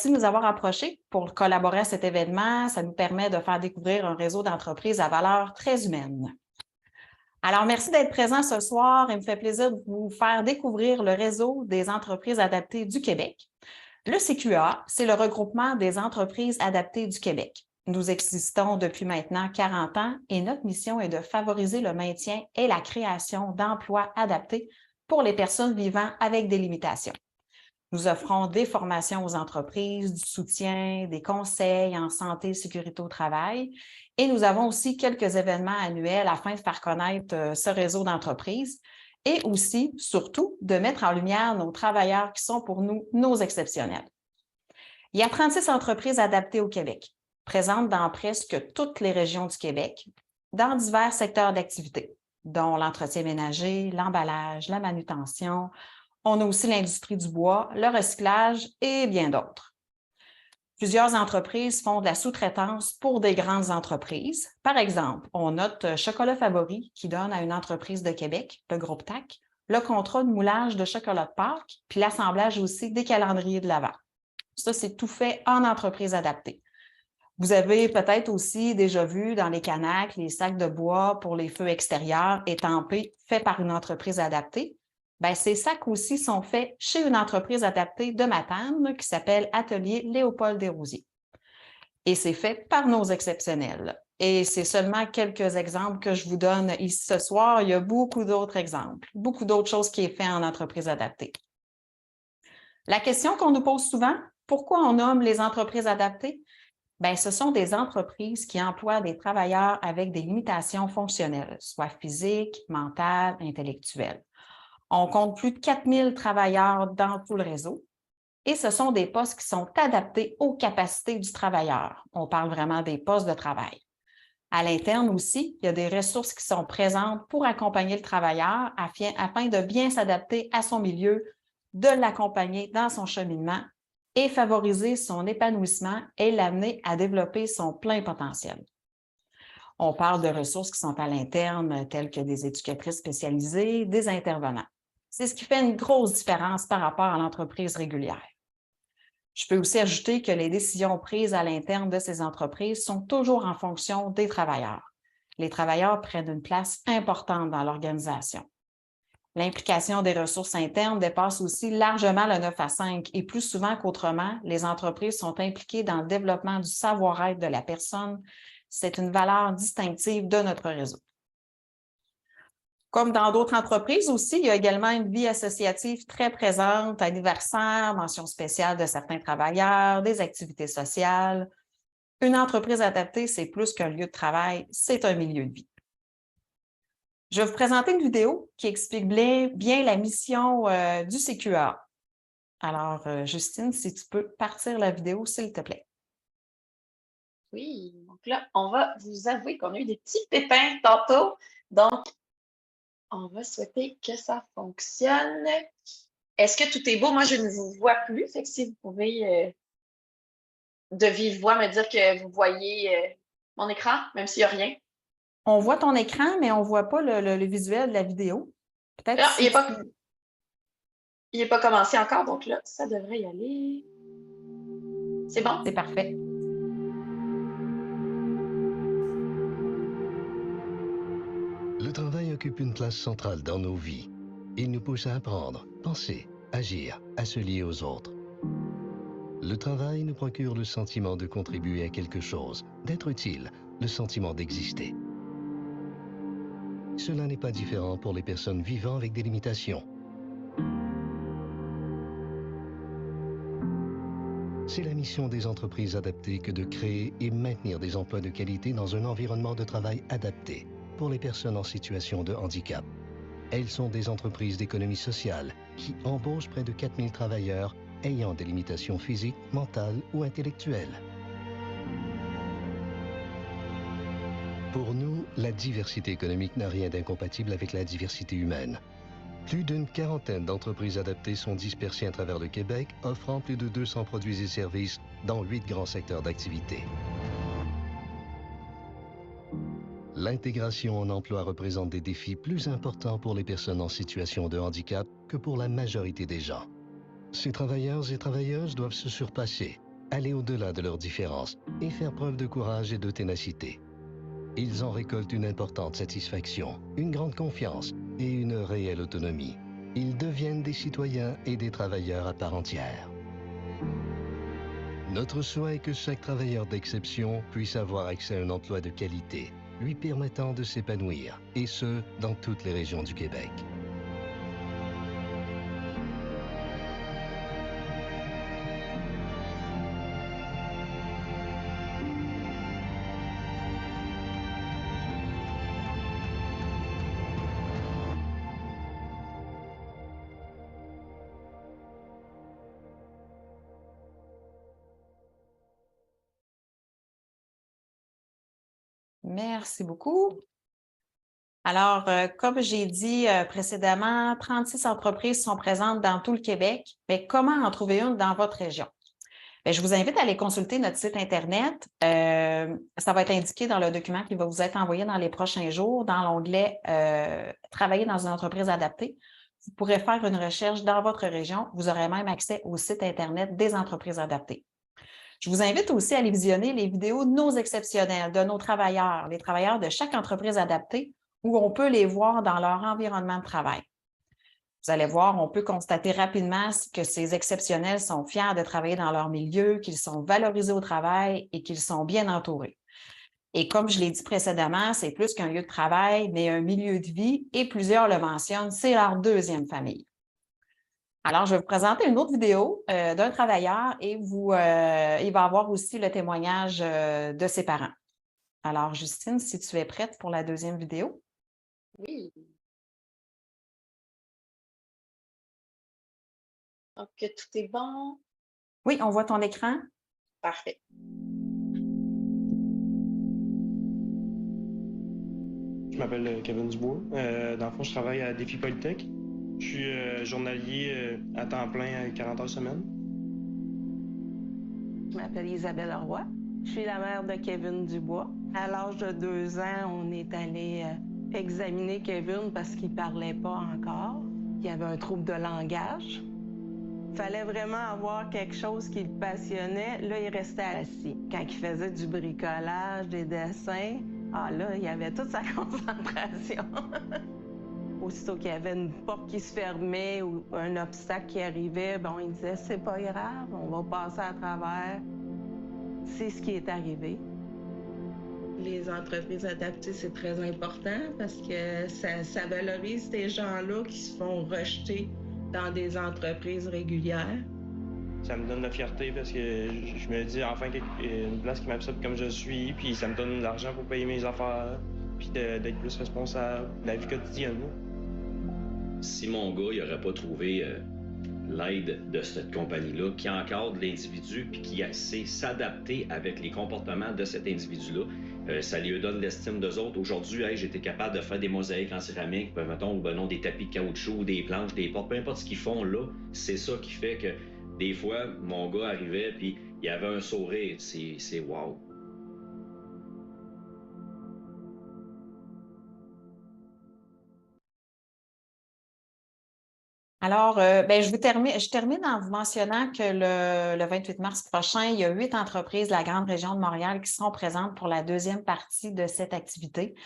Merci de nous avoir approchés pour collaborer à cet événement. Ça nous permet de faire découvrir un réseau d'entreprises à valeur très humaine. Alors, merci d'être présent ce soir. Il me fait plaisir de vous faire découvrir le réseau des entreprises adaptées du Québec. Le CQA, c'est le regroupement des entreprises adaptées du Québec. Nous existons depuis maintenant 40 ans et notre mission est de favoriser le maintien et la création d'emplois adaptés pour les personnes vivant avec des limitations. Nous offrons des formations aux entreprises, du soutien, des conseils en santé et sécurité au travail. Et nous avons aussi quelques événements annuels afin de faire connaître ce réseau d'entreprises et aussi, surtout, de mettre en lumière nos travailleurs qui sont pour nous nos exceptionnels. Il y a 36 entreprises adaptées au Québec, présentes dans presque toutes les régions du Québec, dans divers secteurs d'activité, dont l'entretien ménager, l'emballage, la manutention. On a aussi l'industrie du bois, le recyclage et bien d'autres. Plusieurs entreprises font de la sous-traitance pour des grandes entreprises. Par exemple, on note Chocolat Favori qui donne à une entreprise de Québec, le groupe TAC, le contrat de moulage de chocolat de Pâques, puis l'assemblage aussi des calendriers de l'Avent. Ça, c'est tout fait en entreprise adaptée. Vous avez peut-être aussi déjà vu dans les canaques les sacs de bois pour les feux extérieurs étampés faits par une entreprise adaptée. Bien, ces sacs aussi sont faits chez une entreprise adaptée de Matane qui s'appelle Atelier Léopold Desrosiers. Et c'est fait par nos exceptionnels. Et c'est seulement quelques exemples que je vous donne ici ce soir. Il y a beaucoup d'autres exemples, beaucoup d'autres choses qui est fait en entreprise adaptée. La question qu'on nous pose souvent, pourquoi on nomme les entreprises adaptées? Bien, ce sont des entreprises qui emploient des travailleurs avec des limitations fonctionnelles, soit physiques, mentales, intellectuelles. On compte plus de 4000 travailleurs dans tout le réseau et ce sont des postes qui sont adaptés aux capacités du travailleur. On parle vraiment des postes de travail. À l'interne aussi, il y a des ressources qui sont présentes pour accompagner le travailleur afin de bien s'adapter à son milieu, de l'accompagner dans son cheminement et favoriser son épanouissement et l'amener à développer son plein potentiel. On parle de ressources qui sont à l'interne, telles que des éducatrices spécialisées, des intervenants. C'est ce qui fait une grosse différence par rapport à l'entreprise régulière. Je peux aussi ajouter que les décisions prises à l'interne de ces entreprises sont toujours en fonction des travailleurs. Les travailleurs prennent une place importante dans l'organisation. L'implication des ressources internes dépasse aussi largement le 9 à 5 et plus souvent qu'autrement, les entreprises sont impliquées dans le développement du savoir-être de la personne. C'est une valeur distinctive de notre réseau. Comme dans d'autres entreprises aussi, il y a également une vie associative très présente, anniversaire, mention spéciale de certains travailleurs, des activités sociales. Une entreprise adaptée, c'est plus qu'un lieu de travail, c'est un milieu de vie. Je vais vous présenter une vidéo qui explique bien la mission du CQA. Alors, Justine, si tu peux partir la vidéo, s'il te plaît. Oui, donc là, on va vous avouer qu'on a eu des petits pépins tantôt. Donc, on va souhaiter que ça fonctionne. Est-ce que tout est beau? Moi, je ne vous vois plus. Fait que si vous pouvez, de vive voix, me dire que vous voyez mon écran, même s'il n'y a rien. On voit ton écran, mais on ne voit pas le visuel de la vidéo. Peut-être Ah, si il n'est pas commencé encore, donc là, ça devrait y aller. C'est bon? c'est parfait. Le travail occupe une place centrale dans nos vies. Il nous pousse à apprendre, penser, agir, à se lier aux autres. Le travail nous procure le sentiment de contribuer à quelque chose, d'être utile, le sentiment d'exister. Cela n'est pas différent pour les personnes vivant avec des limitations. C'est la mission des entreprises adaptées que de créer et maintenir des emplois de qualité dans un environnement de travail adapté pour les personnes en situation de handicap. Elles sont des entreprises d'économie sociale qui embauchent près de 4000 travailleurs ayant des limitations physiques, mentales ou intellectuelles. Pour nous, la diversité économique n'a rien d'incompatible avec la diversité humaine. Plus d'une quarantaine d'entreprises adaptées sont dispersées à travers le Québec, offrant plus de 200 produits et services dans 8 grands secteurs d'activité. L'intégration en emploi représente des défis plus importants pour les personnes en situation de handicap que pour la majorité des gens. Ces travailleurs et travailleuses doivent se surpasser, aller au-delà de leurs différences et faire preuve de courage et de ténacité. Ils en récoltent une importante satisfaction, une grande confiance et une réelle autonomie. Ils deviennent des citoyens et des travailleurs à part entière. Notre souhait est que chaque travailleur d'exception puisse avoir accès à un emploi de qualité, lui permettant de s'épanouir, et ce, dans toutes les régions du Québec. Merci beaucoup. Alors, comme j'ai dit précédemment, 36 entreprises sont présentes dans tout le Québec. Mais comment en trouver une dans votre région? Bien, je vous invite à aller consulter notre site Internet. Ça va être indiqué dans le document qui va vous être envoyé dans les prochains jours, dans l'onglet Travailler dans une entreprise adaptée. Vous pourrez faire une recherche dans votre région. Vous aurez même accès au site Internet des entreprises adaptées. Je vous invite aussi à aller visionner les vidéos de nos exceptionnels, de nos travailleurs, les travailleurs de chaque entreprise adaptée, où on peut les voir dans leur environnement de travail. Vous allez voir, on peut constater rapidement que ces exceptionnels sont fiers de travailler dans leur milieu, qu'ils sont valorisés au travail et qu'ils sont bien entourés. Et comme je l'ai dit précédemment, c'est plus qu'un lieu de travail, mais un milieu de vie, et plusieurs le mentionnent, c'est leur deuxième famille. Alors, je vais vous présenter une autre vidéo d'un travailleur et il va avoir aussi le témoignage de ses parents. Alors, Justine, si tu es prête pour la deuxième vidéo. Oui. Donc, tout est bon. Oui, on voit ton écran. Parfait. Je m'appelle Kevin Dubois. Dans le fond, je travaille à Défi Polytech. Je suis journalier à temps plein à 40 heures semaine. Je m'appelle Isabelle Roy. Je suis la mère de Kevin Dubois. À l'âge de 2 ans, on est allé examiner Kevin parce qu'il ne parlait pas encore. Il avait un trouble de langage. Il fallait vraiment avoir quelque chose qui le passionnait. Là, il restait assis. Quand il faisait du bricolage, des dessins, là, il avait toute sa concentration. Aussitôt qu'il y avait une porte qui se fermait ou un obstacle qui arrivait, bon, il disait « c'est pas grave, on va passer à travers ». C'est ce qui est arrivé. Les entreprises adaptées, c'est très important parce que ça valorise ces gens-là qui se font rejeter dans des entreprises régulières. Ça me donne de la fierté parce que je me dis enfin une place qui m'accepte comme je suis, puis ça me donne de l'argent pour payer mes affaires, puis d'être plus responsable de la vie quotidienne. Si mon gars n'aurait pas trouvé l'aide de cette compagnie-là, qui encadre l'individu puis qui sait s'adapter avec les comportements de cet individu-là, ça lui donne l'estime d'eux autres. Aujourd'hui, j'ai été capable de faire des mosaïques en céramique, mettons, ou non, des tapis de caoutchouc, des planches, des portes, peu importe ce qu'ils font là, c'est ça qui fait que des fois, mon gars arrivait puis il avait un sourire. C'est wow. Alors, je termine en vous mentionnant que le 28 mars prochain, il y a 8 entreprises de la grande région de Montréal qui seront présentes pour la deuxième partie de cette activité.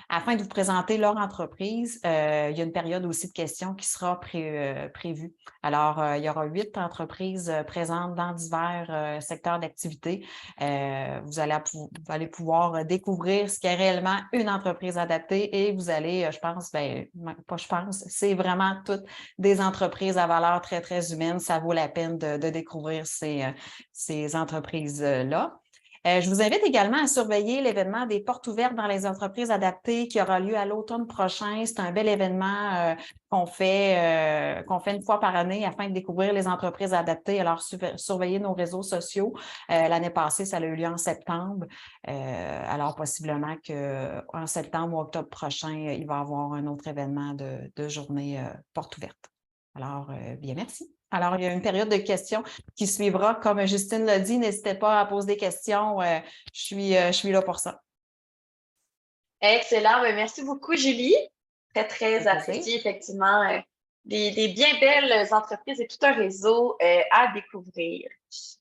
Afin de vous présenter leur entreprise, il y a une période aussi de questions qui sera prévue. Alors, il y aura 8 entreprises présentes dans divers secteurs d'activité. Vous allez pouvoir découvrir ce qu'est réellement une entreprise adaptée et vous allez, c'est vraiment toutes des entreprises à valeur très, très humaine. Ça vaut la peine de découvrir ces entreprises-là. Je vous invite également à surveiller l'événement des portes ouvertes dans les entreprises adaptées qui aura lieu à l'automne prochain. C'est un bel événement qu'on fait une fois par année afin de découvrir les entreprises adaptées. Alors, surveillez nos réseaux sociaux. L'année passée, ça a eu lieu en septembre. Alors, possiblement qu'en septembre ou octobre prochain, il va y avoir un autre événement de journée porte ouverte. Alors, bien, merci. Alors, il y a une période de questions qui suivra. Comme Justine l'a dit, n'hésitez pas à poser des questions. Je suis là pour ça. Excellent. Merci beaucoup, Julie. Très, très apprécié, effectivement, des bien belles entreprises et tout un réseau à découvrir.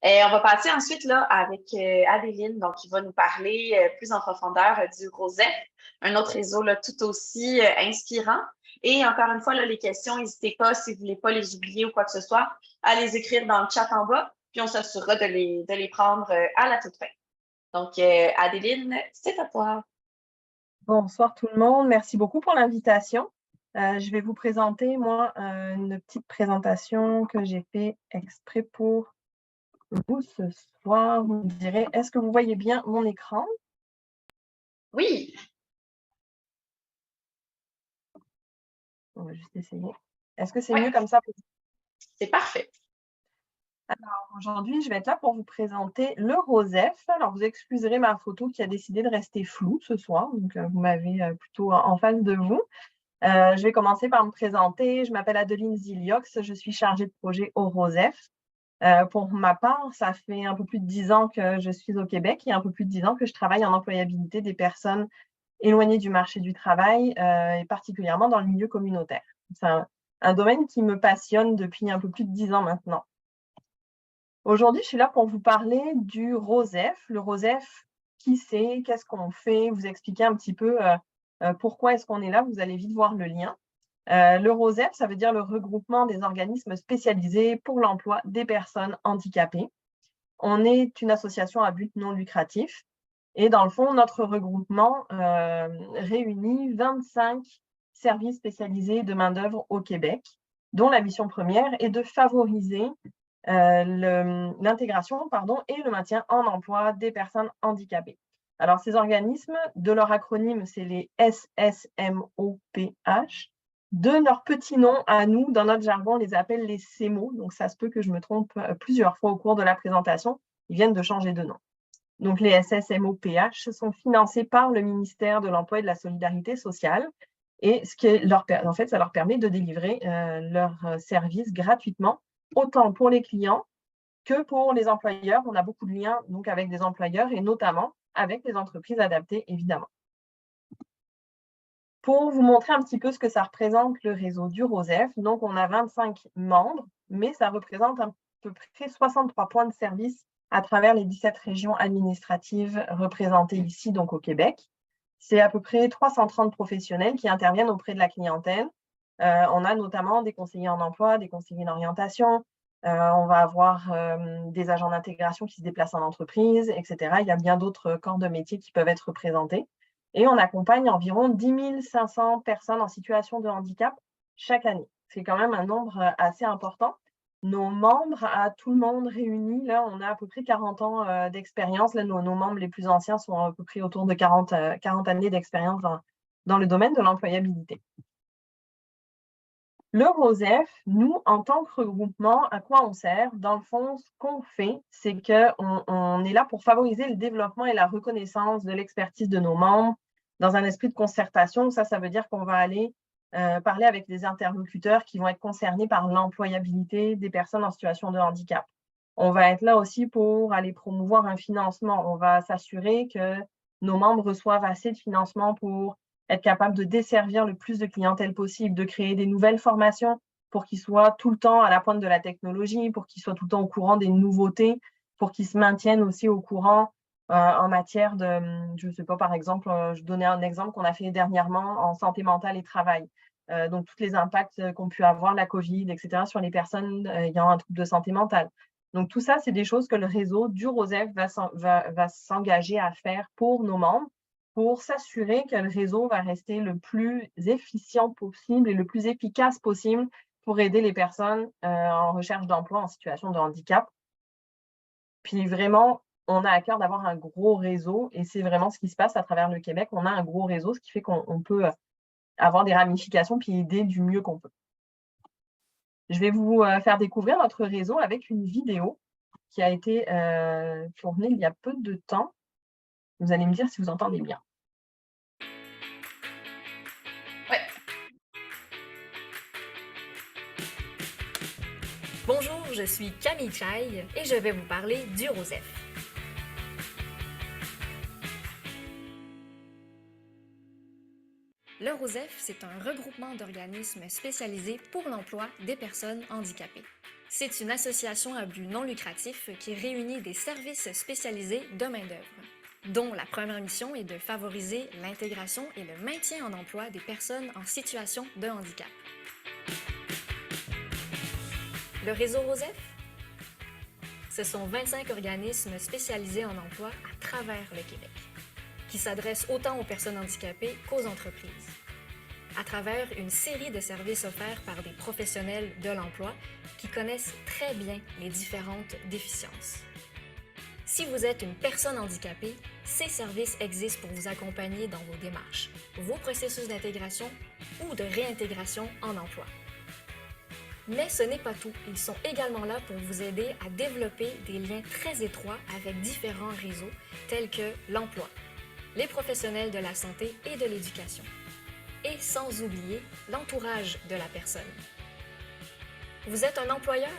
On va passer ensuite là, avec Adéline, donc qui va nous parler plus en profondeur du ROSEF, un autre réseau là, tout aussi inspirant. Et encore une fois, là, les questions, n'hésitez pas, si vous ne voulez pas les oublier ou quoi que ce soit, à les écrire dans le chat en bas, puis on s'assurera de les prendre à la toute fin. Donc, Adéline, c'est à toi. Bonsoir tout le monde, merci beaucoup pour l'invitation. Je vais vous présenter, moi, une petite présentation que j'ai fait exprès pour vous ce soir. Vous me direz, est-ce que vous voyez bien mon écran? Oui. On va juste essayer. Est-ce que c'est Ouais. mieux comme ça? C'est parfait. Alors, aujourd'hui, je vais être là pour vous présenter le ROSEF. Alors, vous excuserez ma photo qui a décidé de rester floue ce soir. Donc, vous m'avez plutôt en face de vous. Je vais commencer par me présenter. Je m'appelle Adeline Ziliox. Je suis chargée de projet au ROSEF. Pour ma part, ça fait un peu plus de 10 ans que je suis au Québec et un peu plus de 10 ans que je travaille en employabilité des personnes éloignées du marché du travail et particulièrement dans le milieu communautaire. C'est un domaine qui me passionne depuis un peu plus de 10 ans maintenant. Aujourd'hui, je suis là pour vous parler du ROSEF. Le ROSEF, qui c'est, qu'est-ce qu'on fait, vous expliquer un petit peu pourquoi est-ce qu'on est là, vous allez vite voir le lien. Le ROSEF, ça veut dire le regroupement des organismes spécialisés pour l'emploi des personnes handicapées. On est une association à but non lucratif et dans le fond, notre regroupement réunit 25 services spécialisés de main-d'œuvre au Québec, dont la mission première est de favoriser l'intégration et le maintien en emploi des personnes handicapées. Alors, ces organismes, de leur acronyme, c'est les SSMOPH. De leur petit nom à nous, dans notre jargon, on les appelle les CEMO. Donc, ça se peut que je me trompe plusieurs fois au cours de la présentation. Ils viennent de changer de nom. Donc, les SSMOPH sont financés par le ministère de l'Emploi et de la Solidarité sociale. Et en fait, ça leur permet de délivrer leurs services gratuitement, autant pour les clients que pour les employeurs. On a beaucoup de liens donc, avec des employeurs et notamment avec les entreprises adaptées, évidemment. Pour vous montrer un petit peu ce que ça représente le réseau du ROSEF, donc on a 25 membres, mais ça représente à peu près 63 points de service à travers les 17 régions administratives représentées ici, donc au Québec. C'est à peu près 330 professionnels qui interviennent auprès de la clientèle. On a notamment des conseillers en emploi, des conseillers d'orientation, on va avoir des agents d'intégration qui se déplacent en entreprise, etc. Il y a bien d'autres corps de métier qui peuvent être représentés. Et on accompagne environ 10 500 personnes en situation de handicap chaque année. C'est quand même un nombre assez important. Nos membres, à tout le monde réunis, là, on a à peu près 40 ans d'expérience. Là, nos membres les plus anciens sont à peu près autour de 40 années d'expérience dans le domaine de l'employabilité. Le ROSEF, nous, en tant que regroupement, à quoi on sert? Dans le fond, ce qu'on fait, c'est qu'on est là pour favoriser le développement et la reconnaissance de l'expertise de nos membres dans un esprit de concertation. Ça veut dire qu'on va aller parler avec des interlocuteurs qui vont être concernés par l'employabilité des personnes en situation de handicap. On va être là aussi pour aller promouvoir un financement. On va s'assurer que nos membres reçoivent assez de financement pour être capable de desservir le plus de clientèle possible, de créer des nouvelles formations pour qu'ils soient tout le temps à la pointe de la technologie, pour qu'ils soient tout le temps au courant des nouveautés, pour qu'ils se maintiennent aussi au courant en matière de, je ne sais pas, par exemple, je donnais un exemple qu'on a fait dernièrement en santé mentale et travail. Donc, tous les impacts qu'ont pu avoir la COVID, etc., sur les personnes ayant un trouble de santé mentale. Donc, tout ça, c'est des choses que le réseau du ROSEF va s'engager à faire pour nos membres, pour s'assurer que le réseau va rester le plus efficient possible et le plus efficace possible pour aider les personnes en recherche d'emploi en situation de handicap. Puis vraiment, on a à cœur d'avoir un gros réseau et c'est vraiment ce qui se passe à travers le Québec. On a un gros réseau, ce qui fait qu'on peut avoir des ramifications puis aider du mieux qu'on peut. Je vais vous faire découvrir notre réseau avec une vidéo qui a été tournée il y a peu de temps. Vous allez me dire si vous entendez bien. Ouais. Bonjour, je suis Camille Chaille et je vais vous parler du ROSEF. Le ROSEF, c'est un regroupement d'organismes spécialisés pour l'emploi des personnes handicapées. C'est une association à but non lucratif qui réunit des services spécialisés de main-d'œuvre, dont la première mission est de favoriser l'intégration et le maintien en emploi des personnes en situation de handicap. Le réseau ROSEF, ce sont 25 organismes spécialisés en emploi à travers le Québec, qui s'adressent autant aux personnes handicapées qu'aux entreprises, à travers une série de services offerts par des professionnels de l'emploi qui connaissent très bien les différentes déficiences. Si vous êtes une personne handicapée, ces services existent pour vous accompagner dans vos démarches, vos processus d'intégration ou de réintégration en emploi. Mais ce n'est pas tout, ils sont également là pour vous aider à développer des liens très étroits avec différents réseaux tels que l'emploi, les professionnels de la santé et de l'éducation, et sans oublier l'entourage de la personne. Vous êtes un employeur?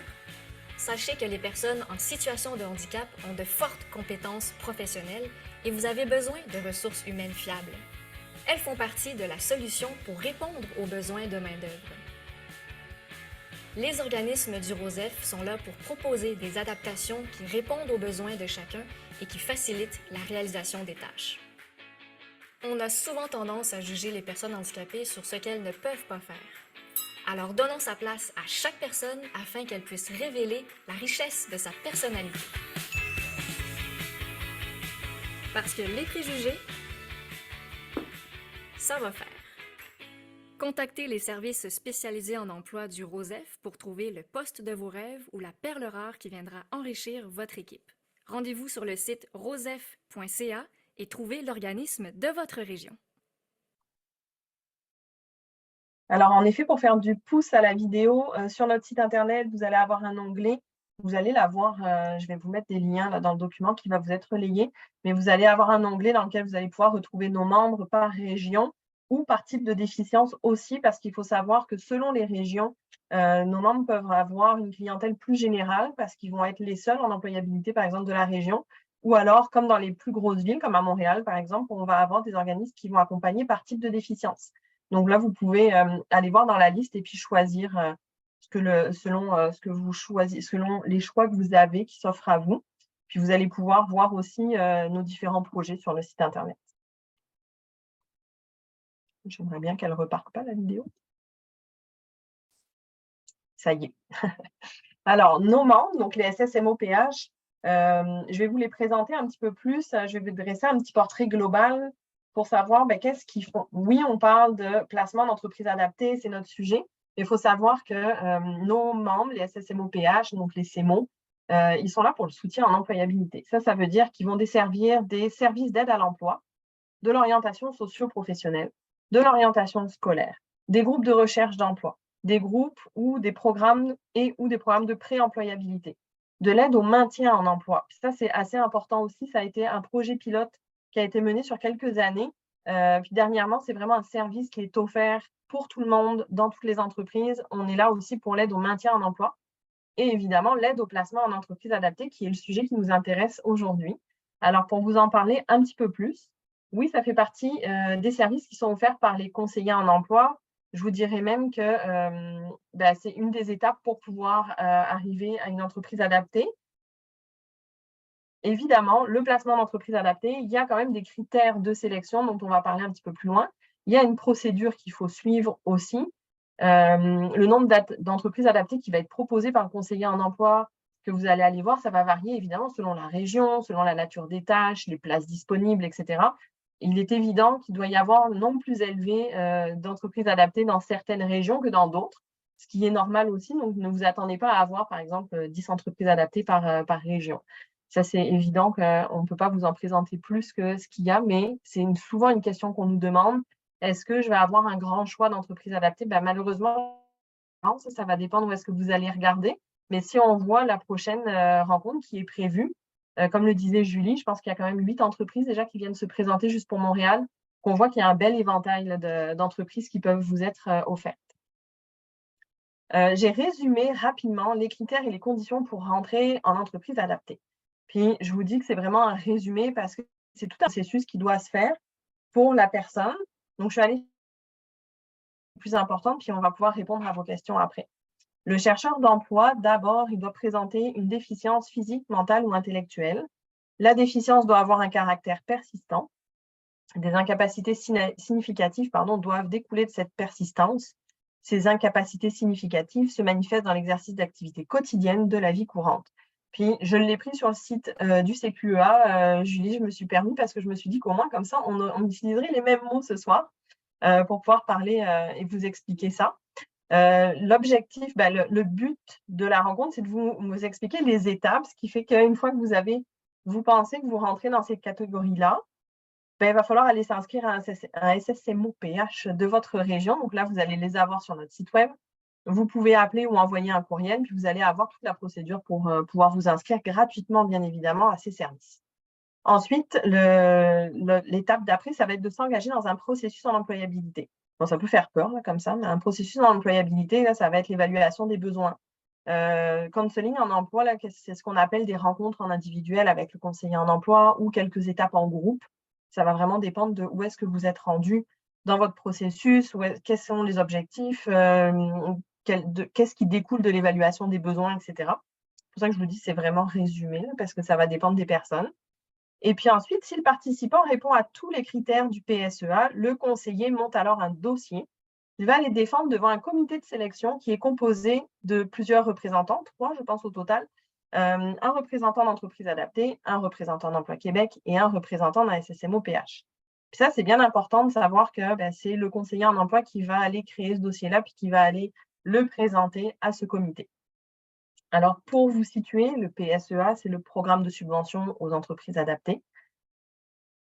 Sachez que les personnes en situation de handicap ont de fortes compétences professionnelles et vous avez besoin de ressources humaines fiables. Elles font partie de la solution pour répondre aux besoins de main-d'œuvre. Les organismes du ROSEF sont là pour proposer des adaptations qui répondent aux besoins de chacun et qui facilitent la réalisation des tâches. On a souvent tendance à juger les personnes handicapées sur ce qu'elles ne peuvent pas faire. Alors donnons sa place à chaque personne afin qu'elle puisse révéler la richesse de sa personnalité. Parce que les préjugés, ça va faire. Contactez les services spécialisés en emploi du ROSEF pour trouver le poste de vos rêves ou la perle rare qui viendra enrichir votre équipe. Rendez-vous sur le site rosef.ca et trouvez l'organisme de votre région. Alors, en effet, pour faire du pouce à la vidéo, sur notre site internet, vous allez avoir un onglet. Vous allez l'avoir, je vais vous mettre des liens là, dans le document qui va vous être relayé, mais vous allez avoir un onglet dans lequel vous allez pouvoir retrouver nos membres par région ou par type de déficience aussi, parce qu'il faut savoir que selon les régions, nos membres peuvent avoir une clientèle plus générale parce qu'ils vont être les seuls en employabilité, par exemple, de la région, ou alors, comme dans les plus grosses villes, comme à Montréal, par exemple, on va avoir des organismes qui vont accompagner par type de déficience. Donc là, vous pouvez aller voir dans la liste et puis choisir selon ce que vous choisissez, selon les choix que vous avez qui s'offrent à vous. Puis vous allez pouvoir voir aussi nos différents projets sur le site internet. J'aimerais bien qu'elle ne reparte pas la vidéo. Ça y est. Alors, nos membres, donc les SSMOPH, je vais vous les présenter un petit peu plus. Je vais vous dresser un petit portrait global pour savoir qu'est-ce qu'ils font. Oui, on parle de placement d'entreprise adaptée, c'est notre sujet. Mais il faut savoir que nos membres, les SSMOPH, donc les CEMO, ils sont là pour le soutien en employabilité. Ça veut dire qu'ils vont desservir des services d'aide à l'emploi, de l'orientation socio-professionnelle, de l'orientation scolaire, des groupes de recherche d'emploi, des groupes ou des programmes ou des programmes de pré-employabilité, de l'aide au maintien en emploi. Ça, c'est assez important aussi. Ça a été un projet pilote qui a été mené sur quelques années. Puis dernièrement, c'est vraiment un service qui est offert pour tout le monde, dans toutes les entreprises. On est là aussi pour l'aide au maintien en emploi et évidemment l'aide au placement en entreprise adaptée, qui est le sujet qui nous intéresse aujourd'hui. Alors, pour vous en parler un petit peu plus, oui, ça fait partie des services qui sont offerts par les conseillers en emploi. Je vous dirais même que c'est une des étapes pour pouvoir arriver à une entreprise adaptée. Évidemment, le placement d'entreprise adaptée, il y a quand même des critères de sélection dont on va parler un petit peu plus loin. Il y a une procédure qu'il faut suivre aussi. Le nombre d'entreprises adaptées qui va être proposé par le conseiller en emploi que vous allez aller voir, ça va varier évidemment selon la région, selon la nature des tâches, les places disponibles, etc. Il est évident qu'il doit y avoir un nombre plus élevé d'entreprises adaptées dans certaines régions que dans d'autres, ce qui est normal aussi. Donc, ne vous attendez pas à avoir, par exemple, 10 entreprises adaptées par région. Ça, c'est évident qu'on ne peut pas vous en présenter plus que ce qu'il y a, mais c'est souvent une question qu'on nous demande. Est-ce que je vais avoir un grand choix d'entreprises adaptées? Malheureusement, non, ça va dépendre où est-ce que vous allez regarder. Mais si on voit la prochaine rencontre qui est prévue, comme le disait Julie, je pense qu'il y a quand même 8 entreprises déjà qui viennent se présenter juste pour Montréal, qu'on voit qu'il y a un bel éventail d'entreprises qui peuvent vous être offertes. J'ai résumé rapidement les critères et les conditions pour rentrer en entreprise adaptée. Puis, je vous dis que c'est vraiment un résumé parce que c'est tout un processus qui doit se faire pour la personne. Donc, je suis allée plus importantes, puis on va pouvoir répondre à vos questions après. Le chercheur d'emploi, d'abord, il doit présenter une déficience physique, mentale ou intellectuelle. La déficience doit avoir un caractère persistant. Des incapacités significatives doivent découler de cette persistance. Ces incapacités significatives se manifestent dans l'exercice d'activités quotidiennes de la vie courante. Puis, je l'ai pris sur le site du CQEA, Julie, je me suis permis parce que je me suis dit qu'au moins, comme ça, on utiliserait les mêmes mots ce soir pour pouvoir parler et vous expliquer ça. L'objectif, le but de la rencontre, c'est de vous expliquer les étapes, ce qui fait qu'une fois que vous pensez que vous rentrez dans cette catégorie-là, il va falloir aller s'inscrire à un SSMO-PH de votre région. Donc là, vous allez les avoir sur notre site web. Vous pouvez appeler ou envoyer un courriel, puis vous allez avoir toute la procédure pour pouvoir vous inscrire gratuitement, bien évidemment, à ces services. Ensuite, l'étape d'après, ça va être de s'engager dans un processus en employabilité. Bon, ça peut faire peur, là, comme ça, mais un processus en employabilité, là, ça va être l'évaluation des besoins. Counseling en emploi, là, c'est ce qu'on appelle des rencontres en individuel avec le conseiller en emploi ou quelques étapes en groupe. Ça va vraiment dépendre de où est-ce que vous êtes rendu dans votre processus, quels sont les objectifs, qu'est-ce qui découle de l'évaluation des besoins, etc. C'est pour ça que je vous dis c'est vraiment résumé, là, parce que ça va dépendre des personnes. Et puis ensuite, si le participant répond à tous les critères du PSEA, le conseiller monte alors un dossier. Il va les défendre devant un comité de sélection qui est composé de plusieurs représentants, 3 je pense au total, un représentant d'entreprise adaptée, un représentant d'Emploi Québec et un représentant d'un SSMO-PH. Puis ça, c'est bien important de savoir que c'est le conseiller en emploi qui va aller créer ce dossier-là puis qui va aller le présenter à ce comité. Alors, pour vous situer, le PSEA, c'est le programme de subvention aux entreprises adaptées.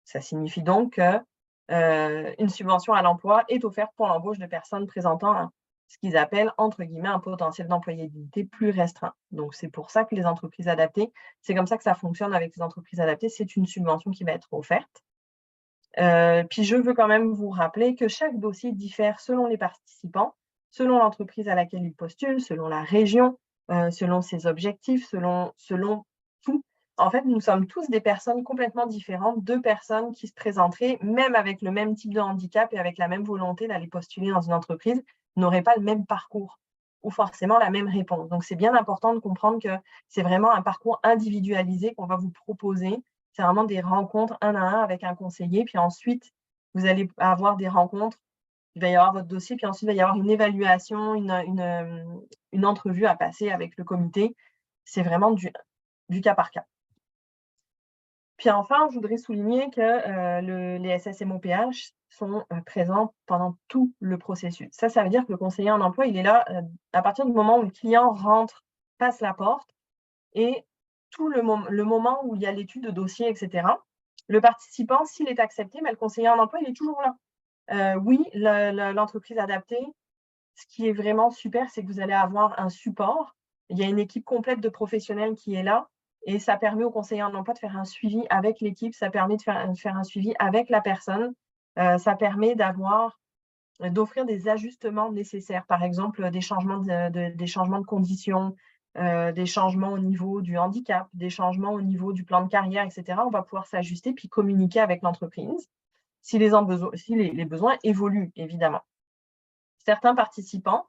Ça signifie donc qu'une subvention à l'emploi est offerte pour l'embauche de personnes présentant ce qu'ils appellent, entre guillemets, un potentiel d'employabilité plus restreint. Donc, c'est pour ça que les entreprises adaptées, c'est comme ça que ça fonctionne avec les entreprises adaptées, c'est une subvention qui va être offerte. Puis, je veux quand même vous rappeler que chaque dossier diffère selon les participants, selon l'entreprise à laquelle ils postulent, selon la région, selon ses objectifs, selon tout. En fait, nous sommes tous des personnes complètement différentes, 2 personnes qui se présenteraient, même avec le même type de handicap et avec la même volonté d'aller postuler dans une entreprise, n'auraient pas le même parcours ou forcément la même réponse. Donc, c'est bien important de comprendre que c'est vraiment un parcours individualisé qu'on va vous proposer. C'est vraiment des rencontres 1 à 1 avec un conseiller. Puis ensuite, vous allez avoir des rencontres. Il va y avoir votre dossier, puis ensuite, il va y avoir une évaluation, une entrevue à passer avec le comité. C'est vraiment du cas par cas. Puis enfin, je voudrais souligner que les SSMO-PH sont présents pendant tout le processus. Ça veut dire que le conseiller en emploi, il est là à partir du moment où le client rentre, passe la porte, et tout le moment où il y a l'étude de dossier, etc. Le participant, s'il est accepté, le conseiller en emploi, il est toujours là. Oui, l'entreprise adaptée, ce qui est vraiment super, c'est que vous allez avoir un support. Il y a une équipe complète de professionnels qui est là. Et ça permet au conseiller en emploi de faire un suivi avec l'équipe, ça permet de faire un suivi avec la personne, ça permet d'offrir des ajustements nécessaires, par exemple des changements de conditions, des changements au niveau du handicap, des changements au niveau du plan de carrière, etc. On va pouvoir s'ajuster puis communiquer avec l'entreprise si les besoins évoluent, évidemment. Certains participants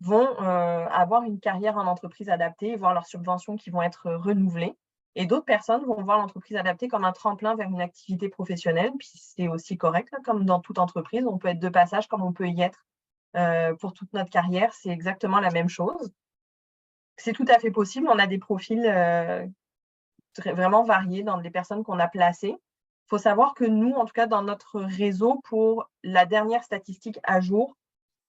vont avoir une carrière en entreprise adaptée, voir leurs subventions qui vont être renouvelées. Et d'autres personnes vont voir l'entreprise adaptée comme un tremplin vers une activité professionnelle. Puis c'est aussi correct, là, comme dans toute entreprise. On peut être de passage comme on peut y être pour toute notre carrière. C'est exactement la même chose. C'est tout à fait possible. On a des profils vraiment variés dans les personnes qu'on a placées. Il faut savoir que nous, en tout cas dans notre réseau, pour la dernière statistique à jour,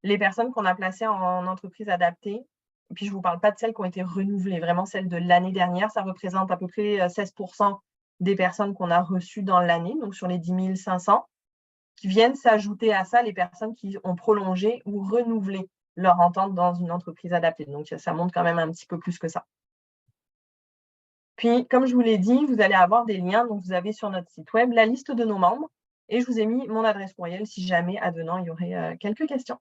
les personnes qu'on a placées en entreprise adaptée, et puis je ne vous parle pas de celles qui ont été renouvelées, vraiment celles de l'année dernière, ça représente à peu près 16% des personnes qu'on a reçues dans l'année, donc sur les 10 500, qui viennent s'ajouter à ça les personnes qui ont prolongé ou renouvelé leur entente dans une entreprise adaptée. Donc ça monte quand même un petit peu plus que ça. Puis, comme je vous l'ai dit, vous allez avoir des liens, donc vous avez sur notre site web la liste de nos membres, et je vous ai mis mon adresse courriel si jamais, advenant, il y aurait quelques questions.